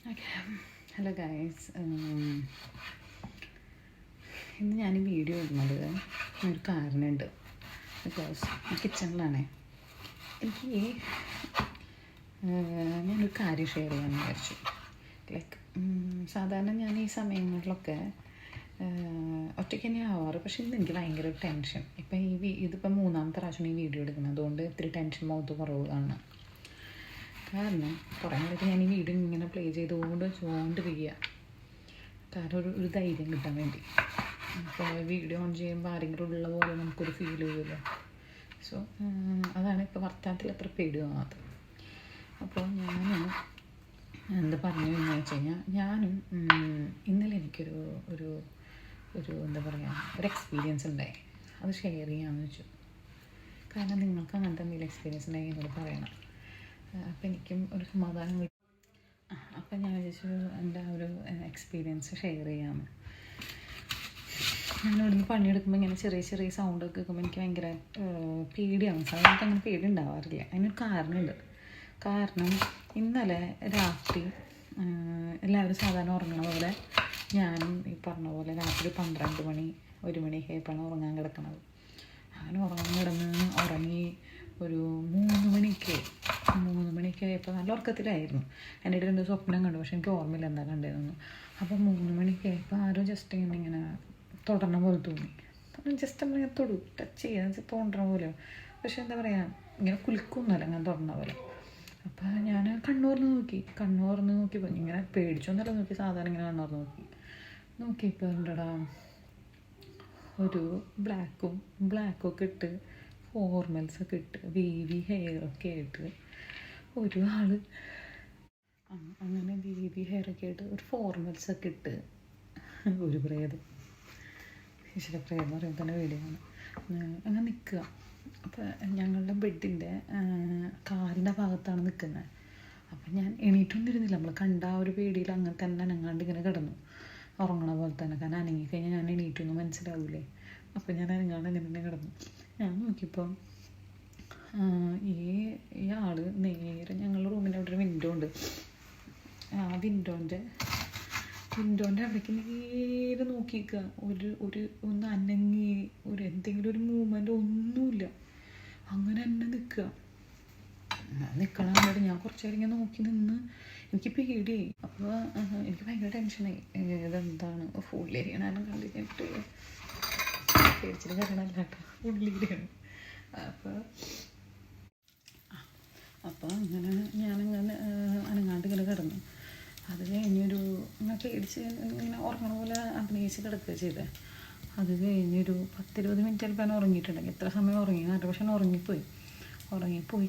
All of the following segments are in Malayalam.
ഓക്കെ. ഹലോ ഗൈസ്, ഇന്ന് ഞാൻ ഈ വീഡിയോ ഇടുന്നത് ഒരു കാരണമുണ്ട്. ബിക്കോസ് കിച്ചണിലാണേ എനിക്ക് ഞാനൊരു കാര്യം ഷെയർ ചെയ്യാമെന്ന് വിചാരിച്ചു. ലൈക്ക് സാധാരണ ഞാൻ ഈ സമയങ്ങളിലൊക്കെ ഒറ്റയ്ക്ക് തന്നെ ആവാറ്. പക്ഷേ ഇന്ന് എനിക്ക് ഭയങ്കര ടെൻഷൻ. ഇപ്പം ഇതിപ്പം മൂന്നാമത്തെ പ്രാവശ്യം ഈ വീഡിയോ എടുക്കുന്നത്, അതുകൊണ്ട് ഇത്തിരി ടെൻഷൻ മുഖത്ത് കുറവാണ്. കാരണം കുറേ നേരത്തെ ഞാൻ ഈ വീഡിയോ ഇങ്ങനെ പ്ലേ ചെയ്തുകൊണ്ടിരിക്കുക. കാരണം ഒരു ധൈര്യം കിട്ടാൻ വേണ്ടി. അപ്പോൾ വീഡിയോ ഓൺ ചെയ്യുമ്പോൾ ആരെങ്കിലും ഉള്ള പോലെ നമുക്കൊരു ഫീൽ ചെയ്യുമല്ലോ. സോ അതാണ് ഇപ്പോൾ വർത്തമാനത്തിൽ അത്ര പേടിയാകാത്തത്. അപ്പോൾ ഞാൻ എന്താ പറഞ്ഞു എന്ന് വെച്ച് കഴിഞ്ഞാൽ, ഞാനും ഇന്നലെ എനിക്കൊരു ഒരു ഒരു എന്താ പറയുക ഒരു എക്സ്പീരിയൻസ് ഉണ്ടായി. അത് ഷെയർ ചെയ്യാമെന്ന് വെച്ചു. കാരണം നിങ്ങൾക്ക് അങ്ങനത്തെ എന്തെങ്കിലും എക്സ്പീരിയൻസ് ഉണ്ടെങ്കിൽ എന്നോട് പറയണം. അപ്പം എനിക്കും ഒരു സമാധാനം കിട്ടും. അപ്പം ഞാൻ വിചാരിച്ചു എൻ്റെ ഒരു എക്സ്പീരിയൻസ് ഷെയർ ചെയ്യാമെന്ന്. ഞാൻ ഇവിടുന്ന് പണിയെടുക്കുമ്പോൾ ഇങ്ങനെ ചെറിയ ചെറിയ സൗണ്ടൊക്കെ കേൾക്കുമ്പോൾ എനിക്ക് ഭയങ്കര പേടിയാണ്. സാധാരണ അങ്ങനെ പേടി ഉണ്ടാവാറില്ല. അതിനൊരു കാരണമുണ്ട്. കാരണം ഇന്നലെ രാത്രി എല്ലാവരും സാധാരണ ഉറങ്ങണ പോലെ ഞാനും ഈ പറഞ്ഞ പോലെ രാത്രി 12 മണി 1 മണിയൊക്കെ ആയപ്പോഴാണ് ഉറങ്ങാൻ കിടക്കണത്. അങ്ങനെ ഉറങ്ങി ഒരു 3 മണിക്ക് ആയപ്പോൾ നല്ല ഉറക്കത്തിലായിരുന്നു. എൻ്റെ ഇടയിൽ 2 സ്വപ്നം കണ്ടു, പക്ഷെ എനിക്ക് ഓർമ്മയില്ല എന്താ കണ്ടതെന്ന്. അപ്പോൾ 3 മണിക്ക് ആയപ്പോൾ ആരോ ജസ്റ്റ് ഇങ്ങനെ തുടർന്ന പോലെ തോന്നി. ജസ്റ്റ് നമ്മൾ ഇങ്ങനെ ടച്ച് ചെയ്യാൻ തോന്നണ പോലെ. പക്ഷെ എന്താ പറയുക, ഇങ്ങനെ കുലുക്കൊന്നുമല്ല, അങ്ങനെ തുടർന്ന പോലെ. അപ്പോൾ ഞാൻ കണ്ണൂർന്ന് നോക്കിയപ്പോൾ ഇങ്ങനെ പേടിച്ചൊന്നല്ല നോക്കി, സാധാരണ ഇങ്ങനെ കണ്ണൂർന്ന് നോക്കിയപ്പോൾ ഉണ്ടടാ ഒരു ബ്ലാക്കൊക്കെ ഇട്ട് ഫോർമൽസൊക്കെ ഇട്ട് വീവി ഹെയറൊക്കെ ആയിട്ട് ഒരാൾ, അങ്ങനെ വീവി ഹെയറൊക്കെ ആയിട്ട് ഒരു ഫോർമൽസൊക്കെ ഇട്ട് ഒരു പ്രേതം, പ്രേതം എന്ന് പറയുമ്പോൾ തന്നെ പേടിയാണ്, അങ്ങനെ നിൽക്കുക. അപ്പോൾ ഞങ്ങളുടെ ബെഡിൻ്റെ കാലിൻ്റെ ഭാഗത്താണ് നിൽക്കുന്നത്. അപ്പം ഞാൻ എണീറ്റൊന്നിരുന്നില്ല. നമ്മൾ കണ്ട ആ ഒരു പേടിയിൽ അങ്ങനെ തന്നെ അനങ്ങാണ്ട് ഇങ്ങനെ കിടന്നു, ഉറങ്ങണ പോലെ തന്നെ. കാരണം അനങ്ങിക്കഴിഞ്ഞാൽ ഞാൻ എണീറ്റൊന്നും മനസ്സിലാവില്ലേ. അപ്പോൾ ഞാൻ അനങ്ങാണ്ട് അങ്ങനെ തന്നെ കിടന്നു. ഞാൻ നോക്കിയപ്പോൾ ഈ ആൾ നേരെ ഞങ്ങളുടെ റൂമിൻ്റെ അവിടെ ഒരു വിൻഡോ ഉണ്ട്. ആ വിൻഡോൻ്റെ അവിടേക്ക് നേരെ നോക്കിക്കുക. ഒന്ന് അനങ്ങി എന്തെങ്കിലും ഒരു മൂവ്മെൻ്റ് ഒന്നുമില്ല. അങ്ങനെ തന്നെ നിൽക്കണം. ഞാൻ കുറച്ച് നേരം ഇങ്ങനെ നോക്കി നിന്ന് എനിക്ക് പേടിയായി. അപ്പോൾ എനിക്ക് ഭയങ്കര ടെൻഷനായി. ഇതെന്താണ് ഫുള്ളിരിയണം കണ്ടിട്ട് പേടിച്ചിട്ട് കരണമല്ല കേട്ടോ, ഫുള്ളിരിയണം. അപ്പോൾ അങ്ങനെ ഞാനിങ്ങനെ അനങ്ങാണ്ട് ഇങ്ങനെ കിടന്നു. അത് കഴിഞ്ഞൊരു ഞാൻ പേടിച്ച് ഇങ്ങനെ ഉറങ്ങണ പോലെ അഭിനയിച്ച് കിടക്കുക ചെയ്തേ. അത് കഴിഞ്ഞൊരു 10-20 മിനിറ്റ് ചിലപ്പോൾ ഞാൻ ഉറങ്ങിയിട്ടുണ്ടെങ്കിൽ, എത്ര സമയം ഉറങ്ങിയെന്നറിയില്ല, പക്ഷെ ഞാൻ ഉറങ്ങിപ്പോയി.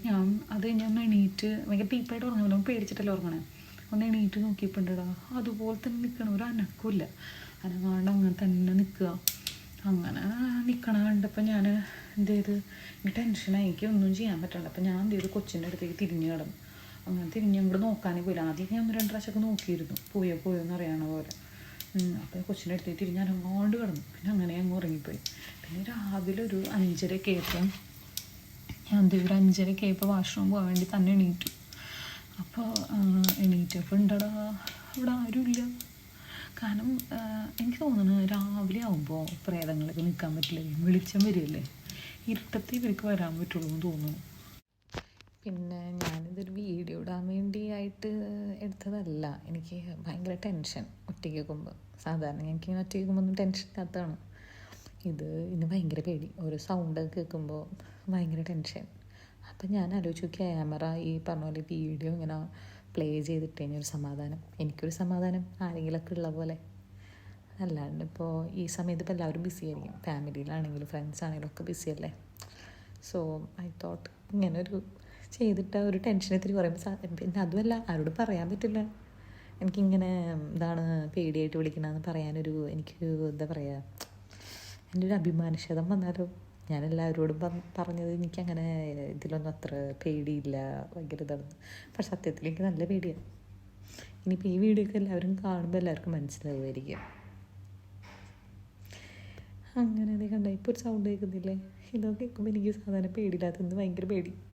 ഞാൻ അത് കഴിഞ്ഞ് ഒന്ന് എണീറ്റ് ഭയങ്കര ഡീപ്പായിട്ട് ഉറങ്ങുമല്ലോ, പേടിച്ചിട്ടല്ലേ ഉറങ്ങണേ. ഒന്ന് എണീറ്റ് നോക്കിയപ്പോൾ ഉണ്ടടാ അതുപോലെ തന്നെ നിൽക്കണം, ഒരു അനക്കമില്ല. അനങ്ങാണ്ട് അങ്ങനെ തന്നെ നിൽക്കുക. അങ്ങനെ നിൽക്കണ കണ്ടപ്പോൾ ഞാൻ എന്ത് ചെയ്ത്, എനിക്ക് ടെൻഷനായി, എനിക്ക് ഒന്നും ചെയ്യാൻ പറ്റില്ല. അപ്പോൾ ഞാൻ എന്ത് ചെയ്തു, കൊച്ചിൻ്റെ അടുത്തേക്ക് തിരിഞ്ഞ് കിടന്നു. അങ്ങനെ തിരിഞ്ഞ് അങ്ങോട്ട് നോക്കാനേ പോയില്ല. ആദ്യം ഞാൻ 1-2 പ്രാവശ്യമൊക്കെ നോക്കിയിരുന്നു, പോയോ എന്ന് അറിയണ പോലെ. അപ്പോൾ കൊച്ചിൻ്റെ അടുത്തേക്ക് തിരിഞ്ഞ് അനങ്ങാണ്ട് കിടന്നു. പിന്നെ അങ്ങനെ അങ്ങ് ഉറങ്ങിപ്പോയി. പിന്നെ രാവിലെ ഒരു 5:30 ആയപ്പോൾ ഞാൻ എന്ത് ചെയ്തു, ഒരു 5:30 ആയപ്പോൾ വാഷ്റൂം പോകാൻ വേണ്ടി തന്നെ എണീറ്റു. അപ്പോൾ എണീറ്റപ്പോൾ ഉണ്ടടാ അവിടെ ആരുമില്ല. കാരണം എനിക്ക് തോന്നുന്നു രാവിലെ ആകുമ്പോൾ പ്രേതങ്ങളൊക്കെ നിൽക്കാൻ പറ്റില്ല, വെളിച്ചം വരികയല്ലേ, ഇരുട്ടത്തിൽ ഇവർക്ക് വരാൻ പറ്റുള്ളൂ എന്ന് തോന്നുന്നു. പിന്നെ ഞാനിതൊരു വീഡിയോ ഇടാൻ വേണ്ടിയായിട്ട് എടുത്തതല്ല. എനിക്ക് ഭയങ്കര ടെൻഷൻ ഒറ്റയ്ക്ക് വെക്കുമ്പോൾ. സാധാരണ എനിക്ക് ഒറ്റയ്ക്ക് വെക്കുമ്പോൾ ഒന്നും ടെൻഷൻ ഇല്ലാത്തതാണ്. ഇന്ന് ഭയങ്കര പേടി. ഓരോ സൗണ്ടൊക്കെ കേൾക്കുമ്പോൾ ഭയങ്കര ടെൻഷൻ. അപ്പം ഞാൻ ആലോചിച്ചു, ക്യാമറ ഈ പറഞ്ഞ പോലെ വീഡിയോ ഇങ്ങനെ പ്ലേ ചെയ്തിട്ട് കഴിഞ്ഞൊരു സമാധാനം, എനിക്കൊരു സമാധാനം, ആരെങ്കിലുമൊക്കെ ഉള്ള പോലെ. അല്ലാണ്ട് ഇപ്പോൾ ഈ സമയത്ത് ഇപ്പോൾ എല്ലാവരും ബിസി ആയിരിക്കും, ഫാമിലിയിലാണെങ്കിലും ഫ്രണ്ട്സ് ആണെങ്കിലും ഒക്കെ ബിസിയല്ലേ. സോ ഐ തോട്ട് ഇങ്ങനൊരു ചെയ്തിട്ട് ഒരു ടെൻഷൻ ഇത്തിരി പറയുമ്പോൾ, പിന്നെ അതുമല്ല ആരോട് പറയാൻ പറ്റില്ല. എനിക്കിങ്ങനെ ഇതാണ് പേടിയായിട്ട് വിളിക്കണമെന്ന് പറയാനൊരു എനിക്കൊരു എന്താ പറയുക, എൻ്റെ ഒരു അഭിമാനക്ഷതം വന്നാലോ. ഞാൻ എല്ലാവരോടും പറഞ്ഞത് എനിക്കങ്ങനെ ഇതിലൊന്നും അത്ര പേടിയില്ല, ഭയങ്കര ഇതാണ്. പക്ഷെ സത്യത്തിൽ എനിക്ക് നല്ല പേടിയാണ്. ഇനിയിപ്പോൾ ഈ വീഡിയോ ഒക്കെ എല്ലാവരും കാണുമ്പോൾ എല്ലാവർക്കും മനസ്സിലാവുമായിരിക്കും. അങ്ങനെ അത് കണ്ട ഇപ്പോൾ ഒരു സൗണ്ട് കേൾക്കുന്നില്ലേ, ഇതൊക്കെ കേൾക്കുമ്പോൾ എനിക്ക് സാധാരണ പേടിയില്ലാത്തത് ഭയങ്കര പേടി.